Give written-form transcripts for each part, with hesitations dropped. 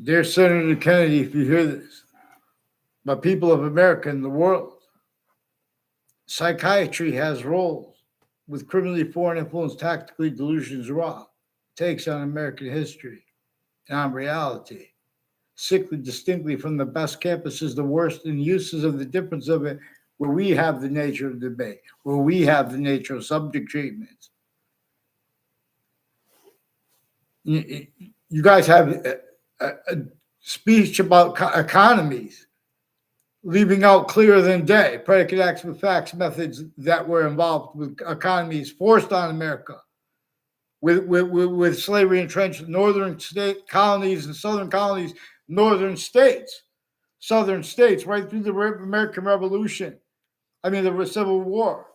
Dear Senator Kennedy, if you hear this, but people of America and the world, psychiatry has roles with criminally foreign influence, tactically delusions raw, takes on American history and on reality, sickly distinctly from the best campuses, the worst, and uses of the difference of it, where we have the nature of debate, where we have the nature of subject treatments. You guys have a speech about economies, leaving out clearer than day predicate acts with facts methods that were involved with economies forced on America, with slavery entrenched northern state colonies and southern colonies, northern states, southern states, right through the American Revolution. I mean, the Civil War.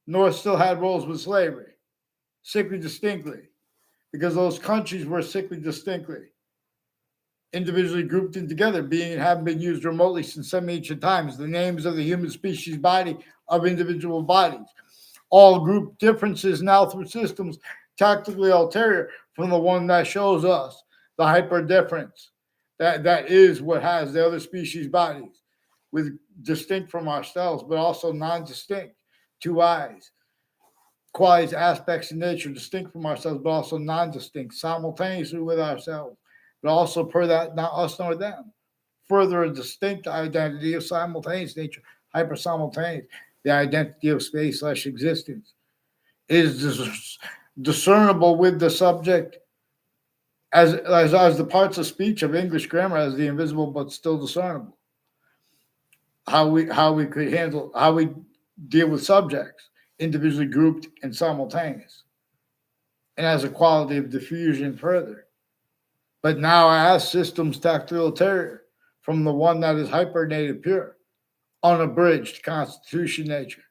North still had roles with slavery, sickly distinctly, because those countries were sickly distinctly individually grouped in together, being and having been used remotely since some ancient times, the names of the human species body of individual bodies. All group differences now through systems tactically ulterior from the one that shows us the hyper difference. That is what has the other species bodies, with distinct from ourselves, but also non-distinct, two eyes, qualities, aspects in nature distinct from ourselves, but also non-distinct, simultaneously with ourselves, but also per that, not us nor them. Further, a distinct identity of simultaneous nature, hyper simultaneous, the identity of space slash existence, is discernible with the subject as the parts of speech of English grammar as the invisible but still discernible. How we could handle how we deal with subjects individually grouped and simultaneous, and as a quality of diffusion further. But now as systems tactile ulterior from the one that is hypernative pure, unabridged constitution nature.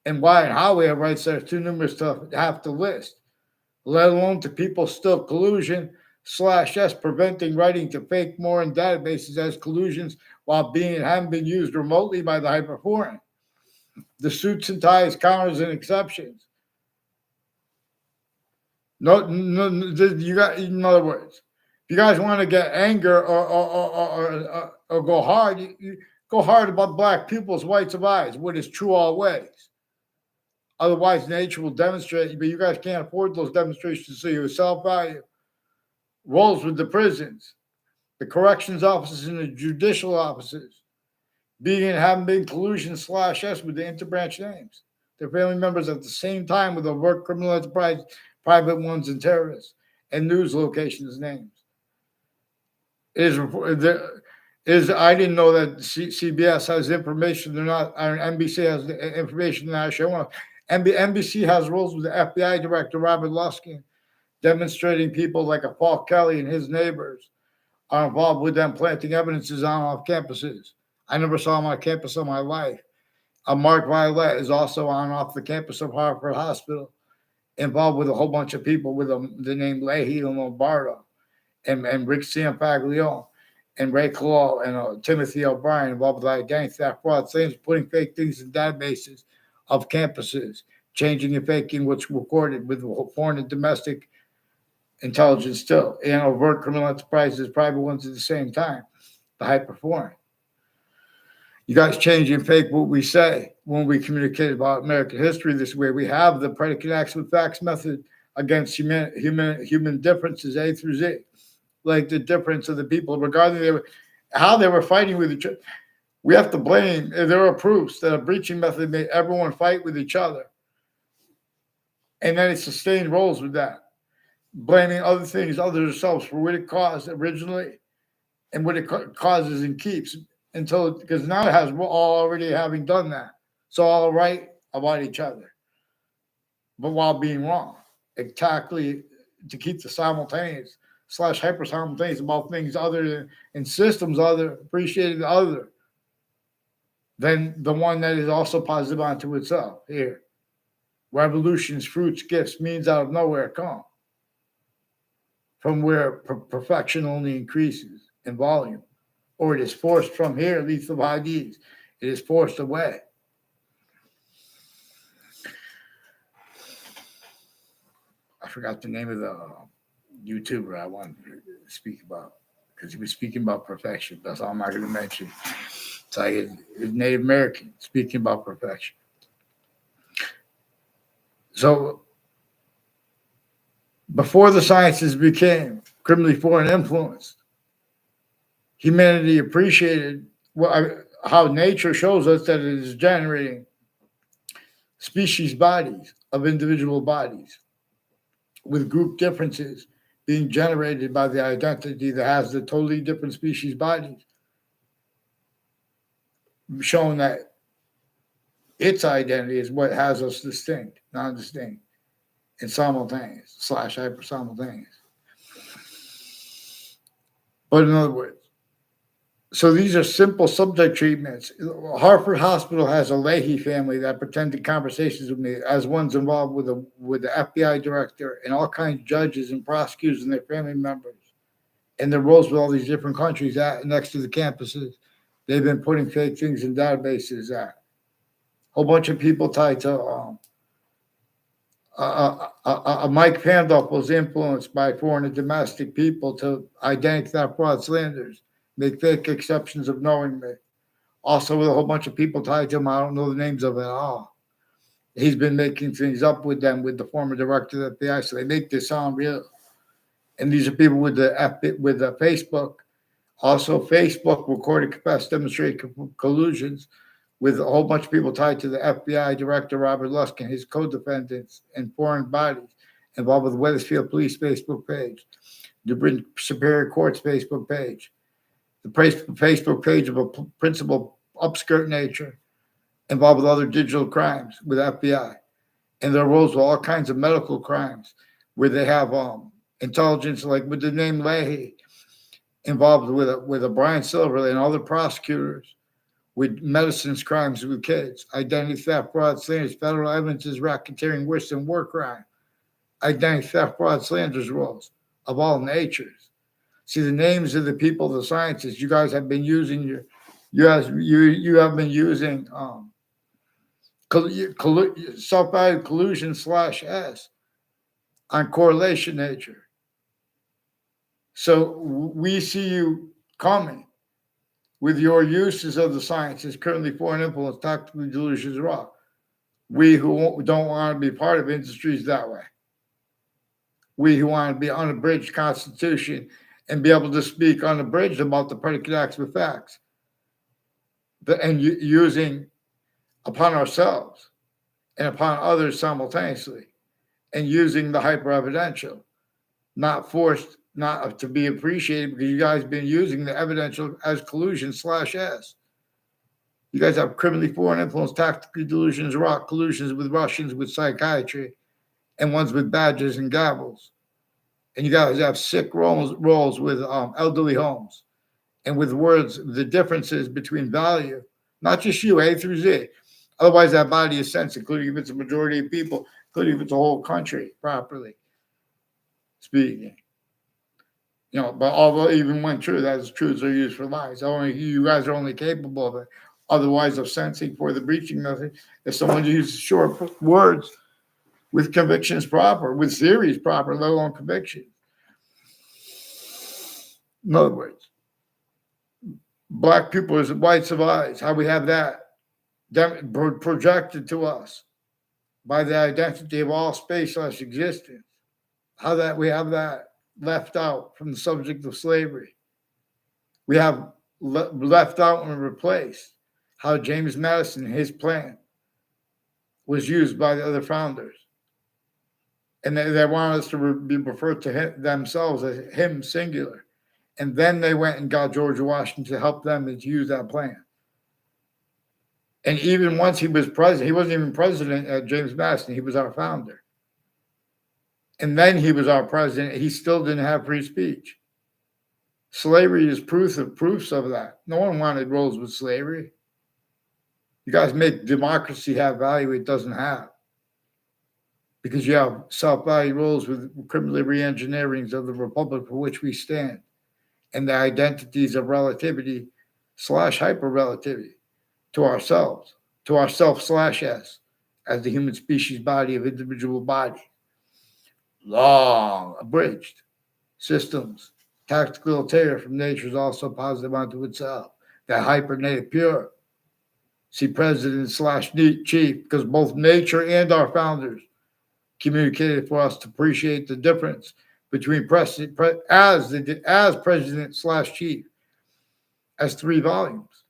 And why and how we have rights that are too numerous to have to list, let alone to people still collusion slash s preventing writing to fake more in databases as collusions while being and having been used remotely by the hyperforeign. The suits and ties, counters and exceptions. No, you got. In other words, if you guys want to get anger or go hard, you go hard about black people's whites of eyes, what is true always. Otherwise, nature will demonstrate, but you guys can't afford those demonstrations, so your self value rolls with the prisons, the corrections offices, and the judicial offices, being and having been collusion slash s with the interbranch names. Their family members at the same time with overt criminal enterprise, private ones, and terrorists, and news locations names. It is I didn't know that CBS has information. They're not. NBC has the information that I show. NBC has roles with the FBI director Robert Luskin, demonstrating people like a Paul Kelly and his neighbors are involved with them planting evidences on off campuses. I never saw him on campus in my life. Mark Violet is also on off the campus of Harvard Hospital, involved with a whole bunch of people with the name Leahy and Lombardo and Rick Cianfaglione and Ray Colal and Timothy O'Brien involved with identity theft, fraud, things, putting fake things in databases of campuses, changing and faking what's recorded with foreign and domestic intelligence still, and overt criminal enterprises, private ones at the same time, the hyper foreign. You guys change and fake what we say when we communicate about American history this way. We have the predicate acts with facts method against human differences A through Z, like the difference of the people regarding how they were fighting with each other. We have to blame. There are proofs that a breaching method made everyone fight with each other, and then it sustained roles with that, blaming other things other than themselves for what it caused originally and what it causes and keeps until because now it has all already having done that. So all right about each other, but while being wrong, exactly to keep the simultaneous slash hyper simultaneous about things other than and systems other appreciated other than the one that is also positive onto itself. Here, revolutions, fruits, gifts, means out of nowhere come from where perfection only increases in volume, or it is forced from here, lethal IDs. It is forced away. I forgot the name of the YouTuber I wanted to speak about. because he was speaking about perfection. That's all I'm not going to mention. It's like it's Native American speaking about perfection. So before the sciences became criminally foreign influenced, humanity appreciated how nature shows us that it is generating species bodies of individual bodies with group differences being generated by the identity that has the totally different species bodies, showing that its identity is what has us distinct, non-distinct, and simultaneous / hyper simultaneous. But in other words, so these are simple subject treatments. Hartford Hospital has a Leahy family that pretended conversations with me as ones involved with the FBI director and all kinds of judges and prosecutors and their family members and their roles with all these different countries next to the campuses. They've been putting fake things in databases at. A whole bunch of people tied to Mike Pandolf was influenced by foreign and domestic people to identity theft, fraud, slanders, make fake exceptions of knowingly. Also, with a whole bunch of people tied to him, I don't know the names of it at all. He's been making things up with them, with the former director of the FBI, so they make this sound real. And these are people with the Facebook. Also, Facebook recorded confessed demonstrated collusions with a whole bunch of people tied to the FBI director, Robert Lusk, and his co-defendants and foreign bodies involved with the Wethersfield Police Facebook page, the Superior Court's Facebook page, the Facebook page of a principal upskirt nature involved with other digital crimes with FBI. And their roles with all kinds of medical crimes where they have intelligence, like with the name Leahy, involved with a Brian Silver and other prosecutors with medicines crimes with kids, identity theft, fraud, slanders, federal evidence is racketeering worse than war crime, identity theft, fraud, slanders roles of all natures. See, the names of the people, the scientists, you guys have been using you have been using self-guided collusion /S on correlation nature. So we see you coming with your uses of the sciences, currently foreign influence, tactically delusions raw. We who don't want to be part of industries that way. We who want to be unabridged Constitution and be able to speak unabridged about the predicate acts with facts. And using upon ourselves and upon others simultaneously, and using the hyper-evidential, not forced, not to be appreciated because you guys have been using the evidential as collusion /S. You guys have criminally foreign influence, tactically delusions, collusions with Russians, with psychiatry, and ones with badges and gavels. And you guys have sick roles with elderly homes and with words, the differences between value, not just you, A through Z. Otherwise, that body is sense, including if it's a majority of people, including if it's a whole country properly speaking. You know, but although even when true, that's truths are used for lies. Only you guys are only capable of it. Otherwise, of sensing for the breaching method, if someone uses short words with convictions proper, with theories proper, let alone conviction. In other words, black people as whites of eyes, how we have that projected to us by the identity of all space / existence. How that we have that left out from the subject of slavery. We have left out and replaced how James Madison, his plan, was used by the other founders. And they wanted us to be referred to themselves as him singular. And then they went and got George Washington to help them to use that plan. And even once he was president, he wasn't even president at James Madison. He was our founder. And then he was our president. He still didn't have free speech. Slavery is proofs of that. No one wanted roles with slavery. You guys make democracy have value it doesn't have. Because you have self-value roles with criminally re-engineerings of the republic for which we stand. And the identities of relativity / hyper-relativity to ourselves, to ourself /S, as the human species body of individual body. Long, abridged systems, Tactical ulterior from nature is also positive unto itself. That hypernative pure. See president slash chief, because both nature and our founders communicated for us to appreciate the difference between president as president slash chief as 3 volumes.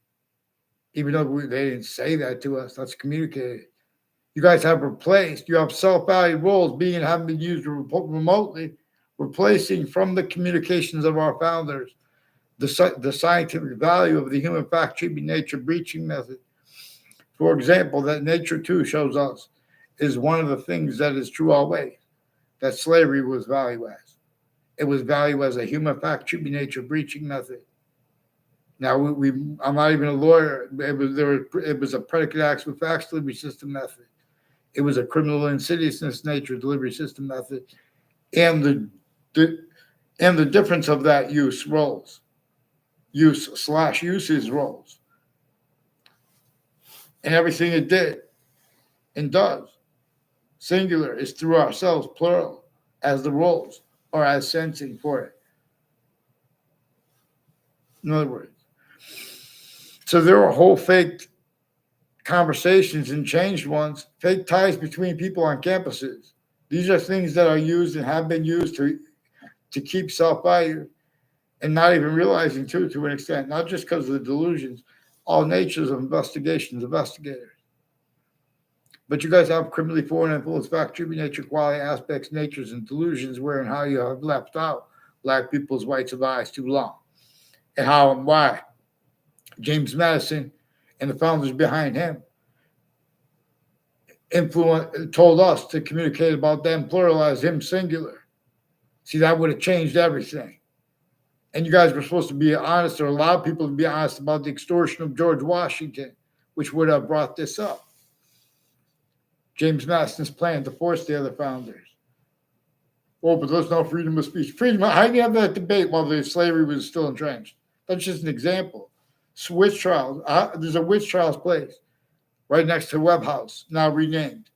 Even though they didn't say that to us, that's communicated. You guys have replaced. You have self-valued roles being and having been used remotely, replacing from the communications of our founders the scientific value of the human fact treatment nature breaching method. For example, that nature too shows us is one of the things that is true always, that slavery was value as. It was value as a human fact treatment nature breaching method. Now I'm not even a lawyer. It was a predicate acts with facts delivery system method. It was a criminal insidiousness nature delivery system method, and the difference of that uses roles, and everything it did and does, singular, is through ourselves, plural, as the roles or as sensing for it. In other words, so there are whole fake conversations and changed ones, fake ties between people on campuses. These are things that are used and have been used to keep self-value, and not even realizing to an extent, not just because of the delusions, all natures of investigators. But you guys have criminally foreign influence, fact, treatment, nature, quality, aspects, natures, and delusions where and how you have left out black people's rights of eyes too long. And how and why James Madison and the founders behind him told us to communicate about them pluralize him singular. See, that would have changed everything. And you guys were supposed to be honest, or allow people to be honest about the extortion of George Washington, which would have brought this up. James Madison's plan to force the other founders. Oh, but there's no freedom of speech. How do you have that debate while the slavery was still entrenched? That's just an example. Witch trials. There's a witch trials place right next to Webb House, now renamed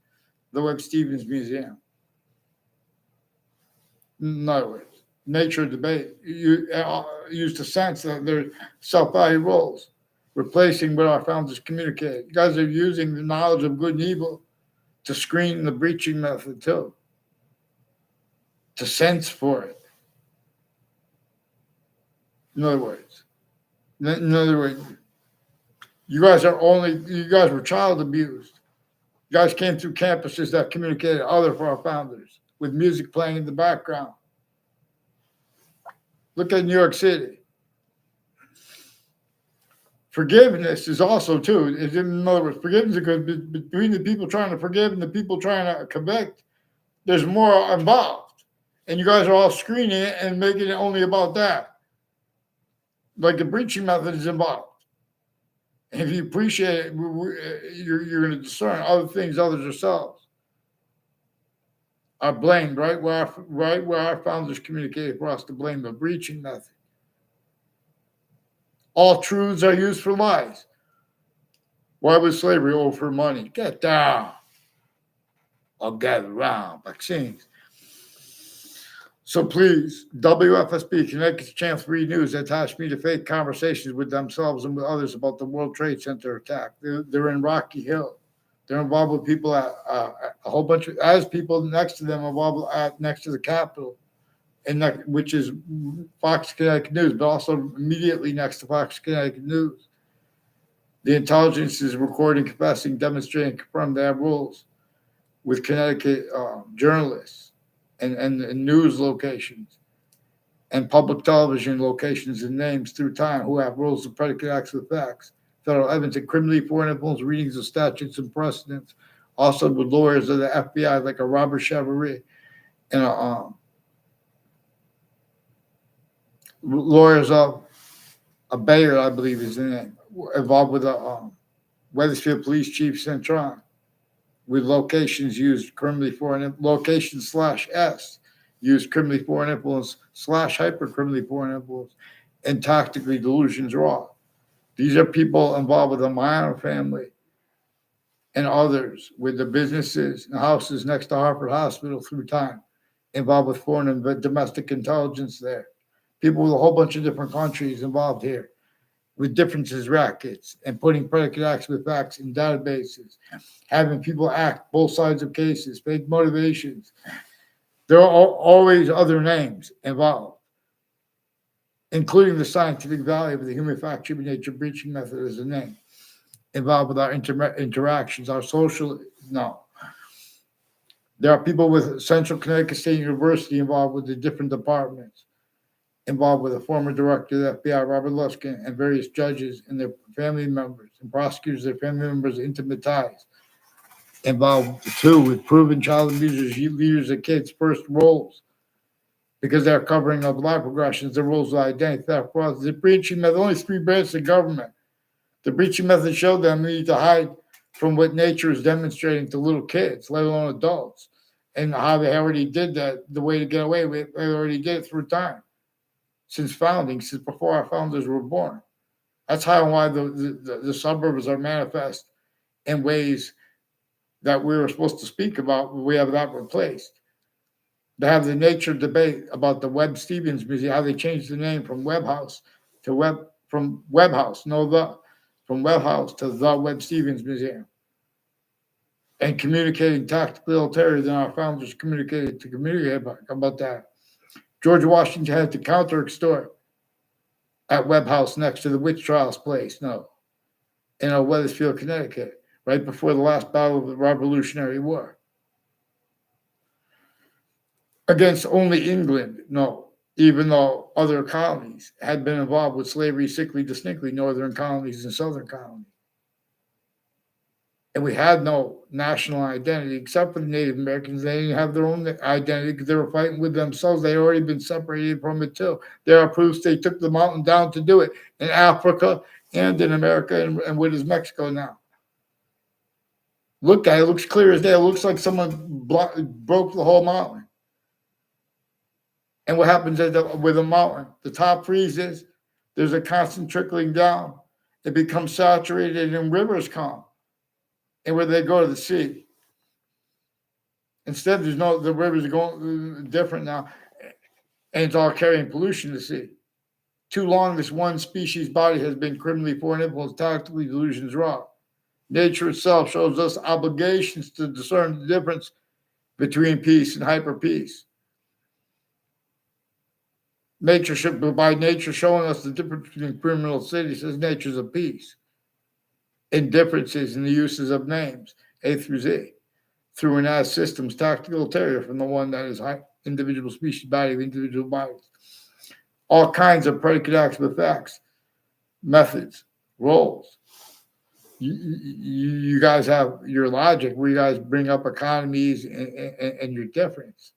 the Webb Stevens Museum. In other words, nature debate used to sense that their self-value roles, replacing what our founders communicated. You guys are using the knowledge of good and evil to screen the breaching method too, to sense for it. In other words, you guys were child abused. You guys came through campuses that communicated other for our founders with music playing in the background. Look at New York City. Forgiveness is also too. In other words, forgiveness is good between the people trying to forgive and the people trying to convict. There's more involved, and you guys are all screening it and making it only about that. Like the breaching method is involved. And if you appreciate it, you're going to discern other things, others yourselves are blamed, right where our founders communicated for us to blame the breaching method. All truths are used for lies. Why was slavery? Oh, for money. Get down. I'll gather around. Vaccines. So please, WFSB, Connecticut Channel 3 News, attached me to fake conversations with themselves and with others about the World Trade Center attack. They're in Rocky Hill. They're involved with people at a whole bunch of, as people next to them involved next to the Capitol, and which is Fox Connecticut News, but also immediately next to Fox Connecticut News. The intelligence is recording, confessing, demonstrating, confirmed they have rules with Connecticut journalists and news locations and public television locations and names through time who have rules of predicate acts with facts. Federal evidence and criminally foreign influence readings of statutes and precedents, also with lawyers of the FBI like a Robert Chavaret and lawyers of a Bayer, I believe is the name, involved with Wethersfield Police Chief Centron, with locations used criminally foreign locations /S used criminally foreign influence /hyper criminally foreign influence and tactically delusions raw. These are people involved with the Meyer family and others with the businesses and houses next to Harvard Hospital through time, involved with foreign and domestic intelligence there. People with a whole bunch of different countries involved here with differences rackets and putting predicate acts with facts in databases, having people act both sides of cases, fake motivations. There are always other names involved, including the scientific value of the human fact human nature breaching method as a name involved with our interactions, our social. No. There are people with Central Connecticut State University involved with the different departments, involved with the former director of the FBI, Robert Luskin, and various judges and their family members and prosecutors, their family members' intimate ties. Involved too with proven child abusers, leaders of kids' first roles because they're covering up life progressions, their roles of identity theft, fraud. The breaching method, only three branches of government. The breaching method showed them they need to hide from what nature is demonstrating to little kids, let alone adults, and how they already did that. The way to get away with it, they already did it through time. Since founding, since before our founders were born. That's how and why the suburbs are manifest in ways that we were supposed to speak about, but we have that replaced. They have the nature debate about the Webb Stevens Museum, how they changed the name from Webb House to Webb from Webb House, from Webb House to the Webb Stevens Museum. And communicating tactical terror than our founders communicated to community about that. George Washington had to counter extort at Webb House next to the witch trials place, in Weathersfield, Connecticut, right before the last battle of the Revolutionary War. Against only England, no, even though other colonies had been involved with slavery, sickly, distinctly northern colonies and southern colonies. And we had no national identity except for the Native Americans. They didn't have their own identity because they were fighting with themselves. They had already been separated from it too. There are proofs they took the mountain down to do it in Africa and in America and what is Mexico now. Look at it, it looks clear as day. It looks like someone broke the whole mountain. And what happens with a mountain? The top freezes, there's a constant trickling down. It becomes saturated and rivers come. And where they go to the sea. Instead, the rivers are going different now, and it's all carrying pollution to the sea. Too long, this one species body has been criminally foreign influence, tactically delusions wrong. Nature itself shows us obligations to discern the difference between peace and hyper peace. By nature showing us the difference between criminal cities, says nature's of peace. Indifferences in the uses of names, A through Z, through and as systems, tactical terror from the one that is individual species body of individual bodies. All kinds of predicate acts with facts, methods, roles. You guys have your logic where you guys bring up economies and your difference.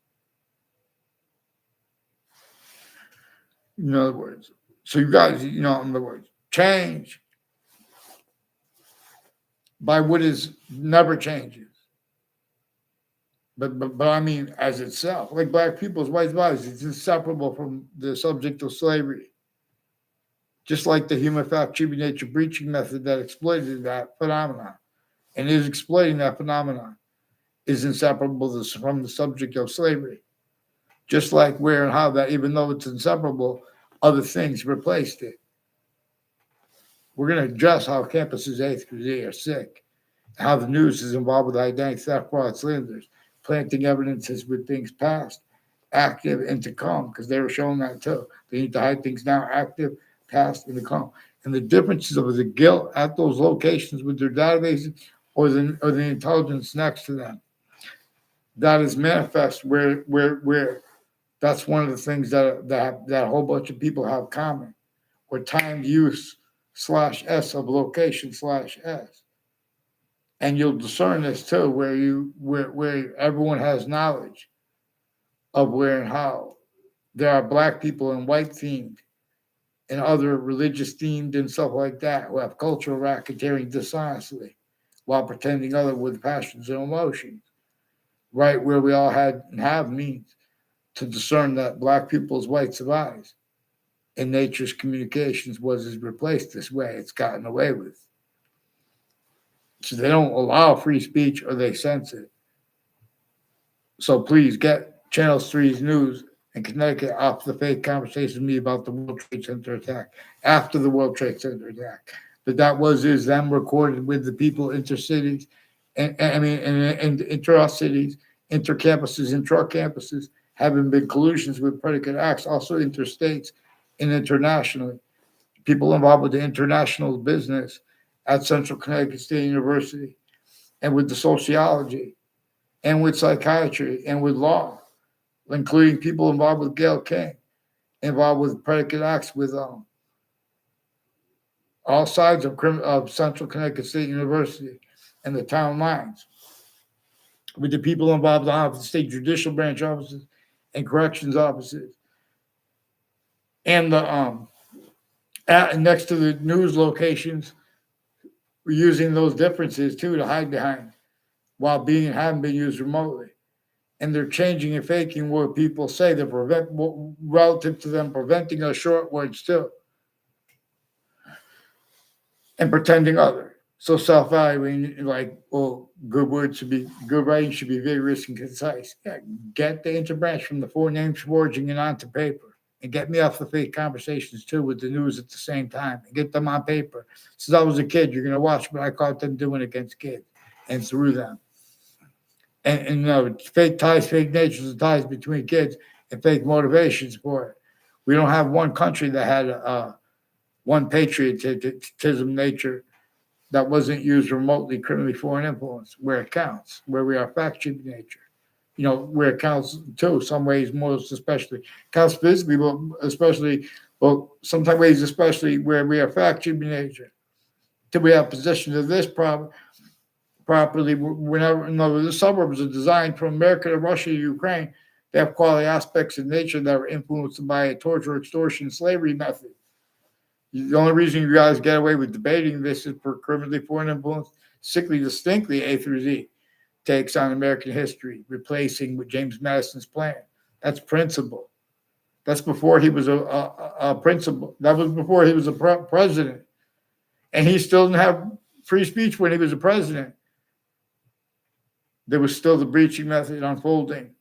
In other words, so you guys, in other words, change by what is never changes. But I mean, as itself, like black people's white bodies, it's inseparable from the subject of slavery. Just like the human fact human nature breaching method that exploited that phenomenon and is exploiting that phenomenon is inseparable from the subject of slavery. Just like where and how that, even though it's inseparable, other things replaced it. We're going to address how campuses A through Z are sick, how the news is involved with identity theft, fraud, slanders, planting evidences with things past, active, and to come, because they were showing that too. They need to hide things now, active, past, and to come. And the differences of the guilt at those locations with their databases or the intelligence next to them. That is manifest where that's one of the things that a whole bunch of people have common, or timed use /S of location /S. And you'll discern this too, where everyone has knowledge of where and how. There are black people and white themed and other religious themed and stuff like that who have cultural racketeering dishonestly while pretending other with passions and emotions. Right where we all had and have means to discern that black people's white survives in nature's communications is replaced this way. It's gotten away with. So they don't allow free speech or they censor it. So please get Channel 3's news in Connecticut off the fake conversation with me about the World Trade Center attack, after the World Trade Center attack. But that is them recorded with the people intercities, and I mean, and intra-cities, inter-campuses, intra-campuses, having been collusions with predicate acts, also interstates and internationally. People involved with the international business at Central Connecticut State University, and with the sociology, and with psychiatry, and with law, including people involved with Gail King, involved with predicate acts with all sides of Central Connecticut State University and the town lines, with the people involved in the state judicial branch offices and corrections offices, and the next to the news locations, we're using those differences too to hide behind, while having been used remotely. And they're changing and faking what people say to prevent, relative to them preventing a short word still, and pretending other. So self-valuing, like, well, good writing should be vigorous and concise. Yeah, get the interbranch from the four names forging and onto paper, and get me off the fake conversations too with the news at the same time, and get them on paper. Since I was a kid, you're gonna watch what I caught them doing against kids and through them. And fake ties, fake natures of ties between kids, and fake motivations for it. We don't have one country that had one patriotism nature that wasn't used remotely criminally foreign influence, where it counts, where we are fact sheet nature. Where it counts too, some ways most especially. Counts physically, but especially, well, sometimes ways especially where we are fact sheet nature. Till we have possession of this properly, whenever the suburbs are designed from America to Russia to Ukraine, they have quality aspects of nature that are influenced by a torture, extortion, slavery method. The only reason you guys get away with debating this is for criminally foreign influence, distinctly A through Z takes on American history, replacing with James Madison's plan. That's principle. That's before he was a principal. That was before he was a president. And he still didn't have free speech when he was a president. There was still the breaching method unfolding.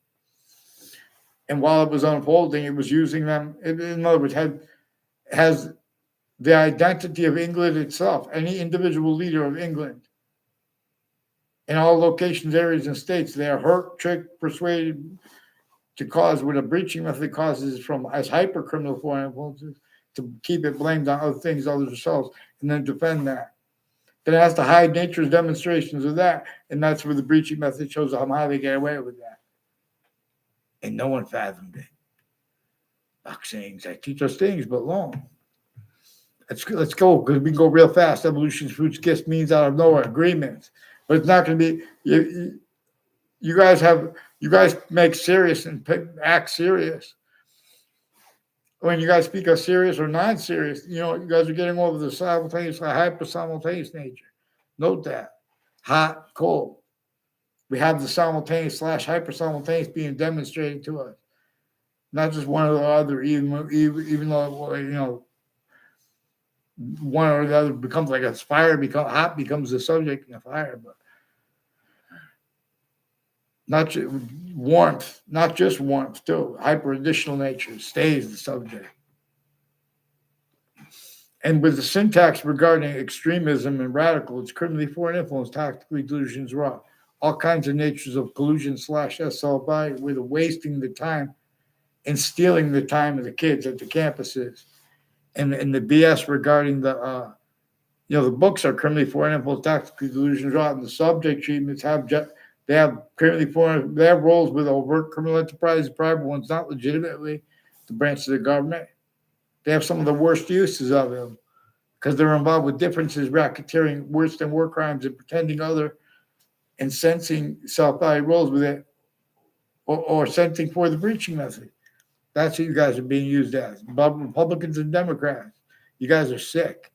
And while it was unfolding, it was using them, in other words, has the identity of England itself, any individual leader of England, in all locations, areas, and states, they are hurt, tricked, persuaded to cause what a breaching method causes from as hyper criminal foreign influences, to keep it blamed on other things, others themselves, and then defend that. Then it has to hide nature's demonstrations of that, and that's where the breaching method shows how they get away with that. And no one fathomed it. Boxings, I teach us things, but long. Let's go, because we can go real fast. Evolution's fruits, gifts, means out of nowhere, agreements. But it's not going to be, you guys make serious and act serious. When you guys speak of serious or non-serious, you guys are getting over the simultaneous, hyper-simultaneous nature. Note that. Hot, cold. We have the simultaneous / hyper-simultaneous being demonstrated to us. Not just one or the other, even though, one or the other becomes like a fire, hot becomes the subject in a fire, but not just warmth, too. Hyper additional nature stays the subject. And with the syntax regarding extremism and radical, it's criminally foreign influence, tactically delusions raw. All kinds of natures of collusion / SLBI, with wasting the time and stealing the time of the kids at the campuses. And the BS regarding the books are criminally foreign influence, tactically delusions raw, and the subject treatments they have criminally foreign, they have roles with overt criminal enterprises, private ones, not legitimately the branch of the government. They have some of the worst uses of them because they're involved with differences, racketeering, worse than war crimes, and pretending other and sensing self-value roles with it, or sensing for the breaching method. That's what you guys are being used as. Republicans and Democrats, you guys are sick.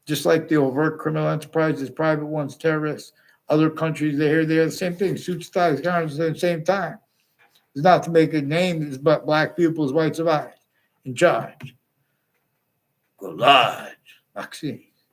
Just like the overt criminal enterprises, private ones, terrorists, other countries, they're the same thing. Suits, ties, guns at the same time. It's not to make a name, it's but black people's whites of eyes in charge. Go large. Vaccine.